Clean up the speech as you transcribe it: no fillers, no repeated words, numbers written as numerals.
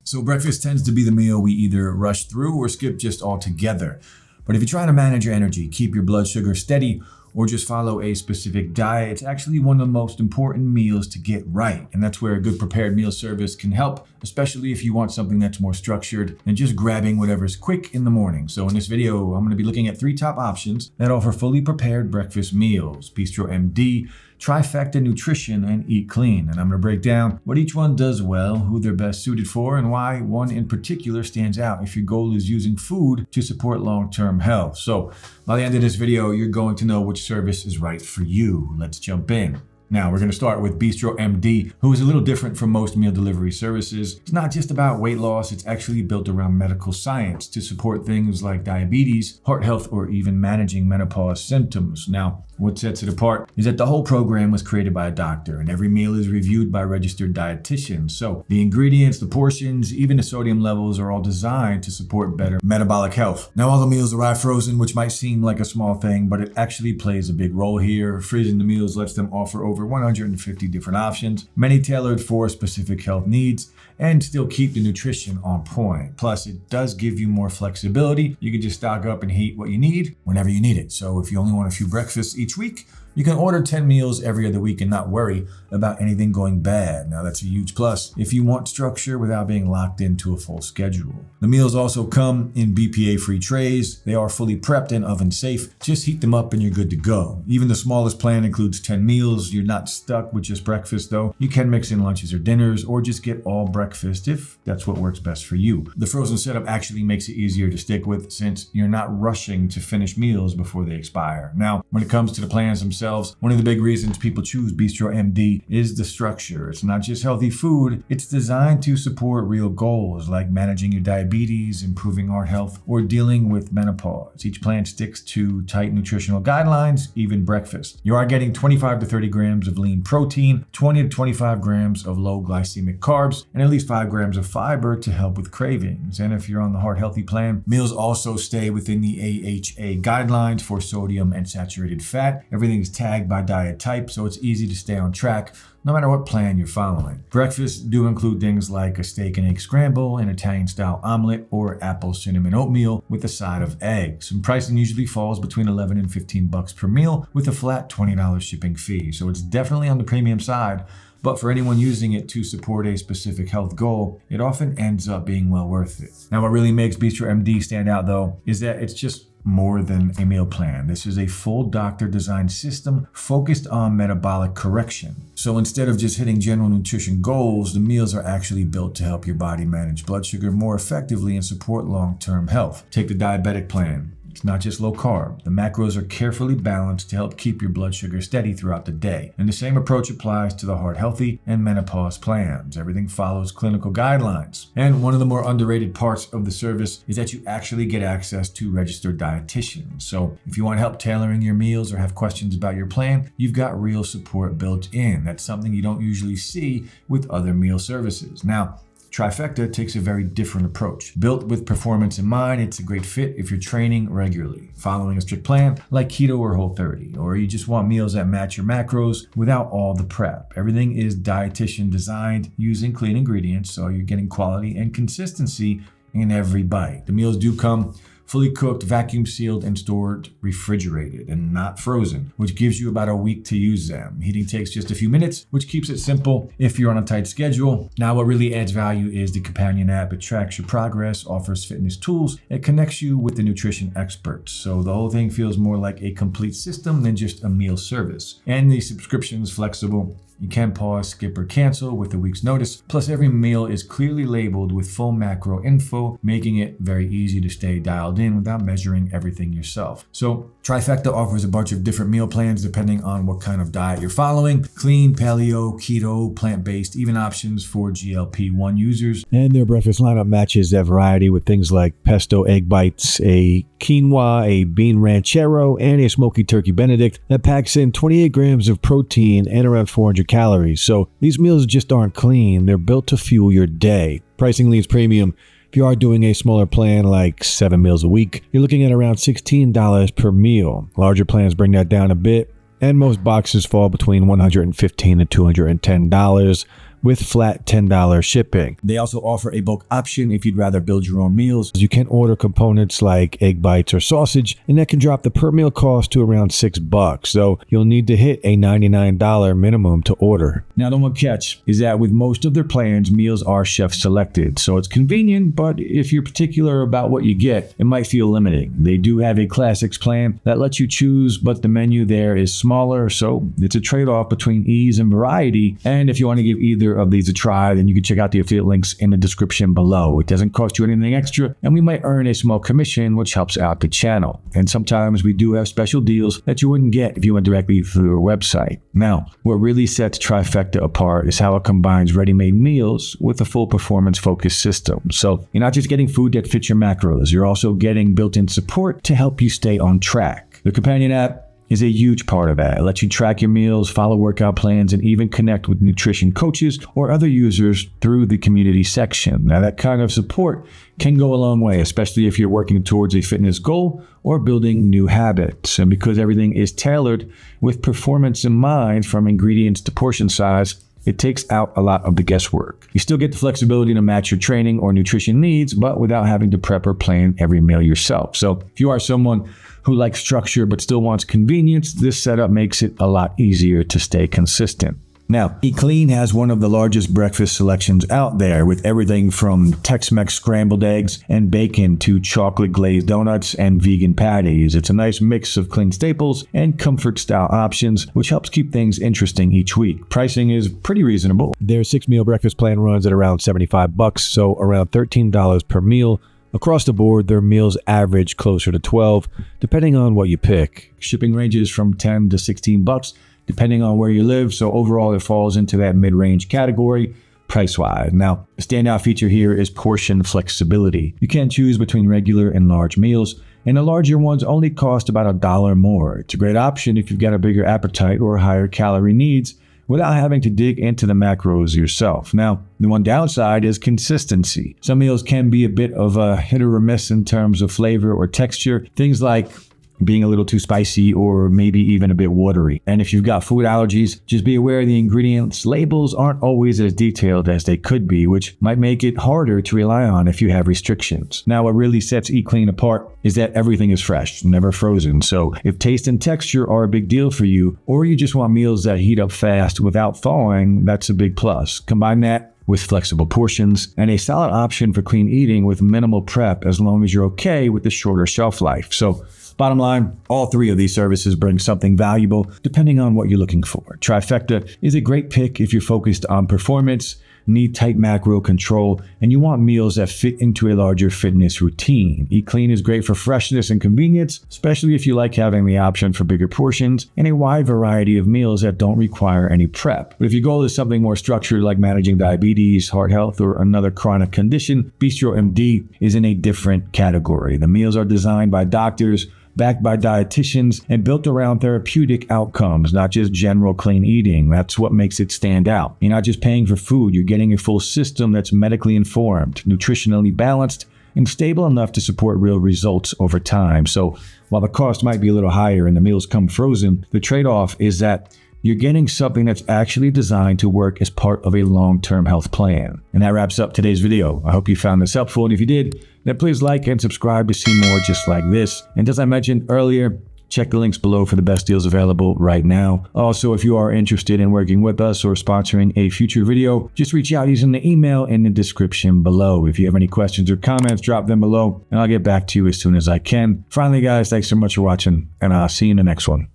So breakfast tends to be the meal we either rush through or skip just altogether. But if you're trying to manage your energy, keep your blood sugar steady, or just follow a specific diet, it's actually one of the most important meals to get right. And that's where a good prepared meal service can help, especially if you want something that's more structured than just grabbing whatever's quick in the morning. So in this video, I'm going to be looking at 3 top options that offer fully prepared breakfast meals: BistroMD, Trifecta Nutrition, and EatClean. And I'm going to break down what each one does well, who they're best suited for, and why one in particular stands out if your goal is using food to support long-term health. So by the end of this video, you're going to know which service is right for you. Let's jump in. Now, we're going to start with BistroMD, who is a little different from most meal delivery services. It's not just about weight loss, it's actually built around medical science to support things like diabetes, heart health, or even managing menopause symptoms. Now, what sets it apart is that the whole program was created by a doctor, and every meal is reviewed by registered dietitians. So the ingredients, the portions, even the sodium levels are all designed to support better metabolic health. Now, all the meals arrive frozen, which might seem like a small thing, but it actually plays a big role here. Freezing the meals lets them offer over 150 different options, many tailored for specific health needs, and still keep the nutrition on point. Plus, it does give you more flexibility. You can just stock up and heat what you need whenever you need it. So if you only want a few breakfasts each week, you can order 10 meals every other week and not worry about anything going bad. Now, that's a huge plus if you want structure without being locked into a full schedule. The meals also come in BPA-free trays. They are fully prepped and oven safe. Just heat them up and you're good to go. Even the smallest plan includes 10 meals. You're not stuck with just breakfast though. You can mix in lunches or dinners, or just get all breakfast if that's what works best for you. The frozen setup actually makes it easier to stick with since you're not rushing to finish meals before they expire. Now, when it comes to the plans themselves, one of the big reasons people choose BistroMD is the structure. It's not just healthy food, it's designed to support real goals like managing your diabetes, improving heart health, or dealing with menopause. Each plan sticks to tight nutritional guidelines, even breakfast. You are getting 25 to 30 grams of lean protein, 20 to 25 grams of low glycemic carbs, and at least 5 grams of fiber to help with cravings. And if you're on the heart healthy plan, meals also stay within the AHA guidelines for sodium and saturated fat. Everything's tagged by diet type, so it's easy to stay on track no matter what plan you're following. Breakfasts do include things like a steak and egg scramble, an Italian-style omelet, or apple cinnamon oatmeal with a side of eggs. And pricing usually falls between $11 and $15 per meal with a flat $20 shipping fee. So it's definitely on the premium side, but for anyone using it to support a specific health goal, it often ends up being well worth it. Now, what really makes BistroMD stand out though is that it's just more than a meal plan. This is a full doctor-designed system focused on metabolic correction. So instead of just hitting general nutrition goals, the meals are actually built to help your body manage blood sugar more effectively and support long-term health. Take the diabetic plan. It's not just low carb. The macros are carefully balanced to help keep your blood sugar steady throughout the day. And the same approach applies to the heart healthy and menopause plans. Everything follows clinical guidelines. And one of the more underrated parts of the service is that you actually get access to registered dietitians. So if you want help tailoring your meals or have questions about your plan, you've got real support built in. That's something you don't usually see with other meal services. Now, Trifecta takes a very different approach. Built with performance in mind, it's a great fit if you're training regularly, following a strict plan like keto or Whole30, or you just want meals that match your macros without all the prep. Everything is dietitian designed using clean ingredients, so you're getting quality and consistency in every bite. The meals do come fully cooked, vacuum sealed, and stored refrigerated and not frozen, which gives you about a week to use them. Heating takes just a few minutes, which keeps it simple if you're on a tight schedule. Now, what really adds value is the companion app. It tracks your progress, offers fitness tools, and connects you with the nutrition experts. So the whole thing feels more like a complete system than just a meal service. And the subscription is flexible. You can pause, skip, or cancel with a week's notice. Plus, every meal is clearly labeled with full macro info, making it very easy to stay dialed in without measuring everything yourself. So Trifecta offers a bunch of different meal plans depending on what kind of diet you're following: clean, paleo, keto, plant-based, even options for GLP-1 users. And their breakfast lineup matches that variety with things like pesto egg bites, a quinoa, a bean ranchero, and a smoky turkey benedict that packs in 28 grams of protein and around 400 calories. So these meals just aren't clean. They're built to fuel your day. Pricing leaves premium. If you are doing a smaller plan like 7 meals a week, you're looking at around $16 per meal. Larger plans bring that down a bit, and most boxes fall between $115 and $210, with flat $10 shipping. They also offer a bulk option if you'd rather build your own meals. You can order components like egg bites or sausage, and that can drop the per meal cost to around $6. So you'll need to hit a $99 minimum to order. Now, the one catch is that with most of their plans, meals are chef selected. So it's convenient, but if you're particular about what you get, it might feel limiting. They do have a classics plan that lets you choose, but the menu there is smaller. So it's a trade-off between ease and variety. And if you want to give either of these a try, then you can check out the affiliate links in the description below. It doesn't cost you anything extra, and we might earn a small commission, which helps out the channel. And sometimes we do have special deals that you wouldn't get if you went directly through our website. Now, what really sets Trifecta apart is how it combines ready-made meals with a full performance-focused system. So you're not just getting food that fits your macros, you're also getting built-in support to help you stay on track. The companion app is a huge part of that. It lets you track your meals, follow workout plans, and even connect with nutrition coaches or other users through the community section. Now, that kind of support can go a long way, especially if you're working towards a fitness goal or building new habits. And because everything is tailored with performance in mind, from ingredients to portion size, it takes out a lot of the guesswork. You still get the flexibility to match your training or nutrition needs, but without having to prep or plan every meal yourself. So if you are someone who likes structure but still wants convenience, this setup makes it a lot easier to stay consistent. Now, EatClean has one of the largest breakfast selections out there, with everything from Tex-Mex scrambled eggs and bacon to chocolate glazed donuts and vegan patties. It's a nice mix of clean staples and comfort style options, which helps keep things interesting each week. Pricing is pretty reasonable. Their 6-meal breakfast plan runs at around $75, so around $13 per meal. Across the board, their meals average closer to $12, depending on what you pick. Shipping ranges from $10 to $16, depending on where you live, so overall it falls into that mid-range category price-wise. Now, the standout feature here is portion flexibility. You can choose between regular and large meals, and the larger ones only cost about $1 more. It's a great option if you've got a bigger appetite or higher calorie needs, without having to dig into the macros yourself. Now, the one downside is consistency. Some meals can be a bit of a hit or miss in terms of flavor or texture. Things like being a little too spicy or maybe even a bit watery. And if you've got food allergies, just be aware the ingredients labels aren't always as detailed as they could be, which might make it harder to rely on if you have restrictions. Now, what really sets EatClean apart is that everything is fresh, never frozen. So if taste and texture are a big deal for you, or you just want meals that heat up fast without thawing, that's a big plus. Combine that with flexible portions and a solid option for clean eating with minimal prep, as long as you're okay with the shorter shelf life. So bottom line, all three of these services bring something valuable depending on what you're looking for. Trifecta is a great pick if you're focused on performance, need tight macro control, and you want meals that fit into a larger fitness routine. EatClean is great for freshness and convenience, especially if you like having the option for bigger portions and a wide variety of meals that don't require any prep. But if your goal is something more structured, like managing diabetes, heart health, or another chronic condition, BistroMD is in a different category. The meals are designed by doctors, backed by dietitians, and built around therapeutic outcomes, not just general clean eating. That's what makes it stand out. You're not just paying for food, you're getting a full system that's medically informed, nutritionally balanced, and stable enough to support real results over time. So while the cost might be a little higher and the meals come frozen, the trade-off is that you're getting something that's actually designed to work as part of a long-term health plan. And that wraps up today's video. I hope you found this helpful, and if you did, then please like and subscribe to see more just like this. And as I mentioned earlier, check the links below for the best deals available right now. Also, if you are interested in working with us or sponsoring a future video, just reach out using the email in the description below. If you have any questions or comments, drop them below and I'll get back to you as soon as I can. Finally, guys, thanks so much for watching, and I'll see you in the next one.